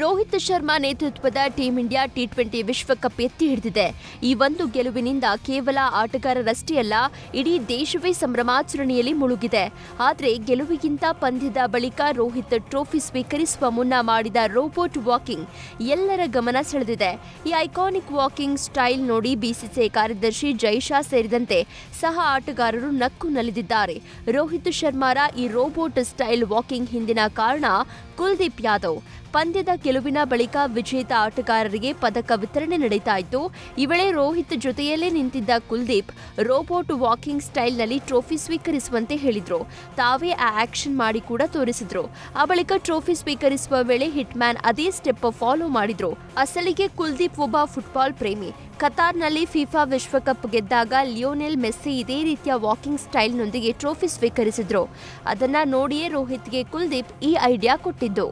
ರೋಹಿತ್ ಶರ್ಮಾ ನೇತೃತ್ವದ team India T20 ವಿಶ್ವಕಪ್ ಎತ್ತಿ ಹಿಡಿದಿದೆ. ಈ ಒಂದು ಗೆಲುವಿನಿಂದ ಕೇವಲ ಆಟಗಾರರಷ್ಟೇ ಅಲ್ಲ, ಇಡೀ ದೇಶವೇ ಸಂಭ್ರಮಾಚರಣೆಯಲ್ಲಿ ಮುಳುಗಿದೆ. ಆದರೆ ಗೆಲುವಿಗಿಂತ ಪಂದ್ಯದ ಬಳಿಕ ರೋಹಿತ್ ಟ್ರೋಫಿ ಸ್ವೀಕರಿಸುವ ಮುನ್ನ ಮಾಡಿದ ರೋಬೋಟ್ ವಾಕಿಂಗ್ ಎಲ್ಲರ ಗಮನ ಸೆಳೆದಿದೆ. ಈ ಐಕಾನಿಕ್ ವಾಕಿಂಗ್ ಸ್ಟೈಲ್ ನೋಡಿ ಬಿಸಿಸಿಐ ಕಾರ್ಯದರ್ಶಿ ಜೈಶಾ ಸೇರಿದಂತೆ ಸಹ ಆಟಗಾರರು ನಕ್ಕು ನಲಿದಿದ್ದಾರೆ. ರೋಹಿತ್ ಶರ್ಮಾರ ಈ ರೋಬೋಟ್ ಸ್ಟೈಲ್ ವಾಕಿಂಗ್ ಹಿಂದಿನ ಕಾರಣ ಕುಲ್ದೀಪ್ ಯಾದವ್. ಪಂದ್ಯದ ಗೆಲುವಿನ ಬಳಿಕ ವಿಜೇತ ಆಟಗಾರರಿಗೆ ಪದಕ ವಿತರಣೆ ನಡೆಯುತ್ತಾ ಇತ್ತು. ಈ ವೇಳೆ ರೋಹಿತ್ ಜೊತೆಯಲ್ಲೇ ನಿಂತಿದ್ದ ಕುಲ್ದೀಪ್ ರೋಬೋಟ್ ವಾಕಿಂಗ್ ಸ್ಟೈಲ್ನಲ್ಲಿ ಟ್ರೋಫಿ ಸ್ವೀಕರಿಸುವಂತೆ ಹೇಳಿದ್ರು. ತಾವೇ ಆ ಆಕ್ಷನ್ ಮಾಡಿ ಕೂಡ ತೋರಿಸಿದ್ರು. ಆ ಬಳಿಕ ಟ್ರೋಫಿ ಸ್ವೀಕರಿಸುವ ವೇಳೆ ಹಿಟ್ ಮ್ಯಾನ್ ಅದೇ ಸ್ಟೆಪ್ ಫಾಲೋ ಮಾಡಿದ್ರು. ಅಸಲಿಗೆ ಕುಲ್ದೀಪ್ ಒಬ್ಬ ಫುಟ್ಬಾಲ್ ಪ್ರೇಮಿ. ಕತಾರ್ನಲ್ಲಿ ಫಿಫಾ ವಿಶ್ವಕಪ್ ಗೆದ್ದಾಗ ಲಿಯೋನೆಲ್ ಮೆಸ್ಸಿ ಇದೇ ರೀತಿಯ ವಾಕಿಂಗ್ ಸ್ಟೈಲ್ನೊಂದಿಗೆ ಟ್ರೋಫಿ ಸ್ವೀಕರಿಸಿದ್ರು. ಅದನ್ನ ನೋಡಿಯೇ ರೋಹಿತ್ಗೆ ಕುಲ್ದೀಪ್ ಈ ಐಡಿಯಾ ಕೊಟ್ಟಿದ್ದು.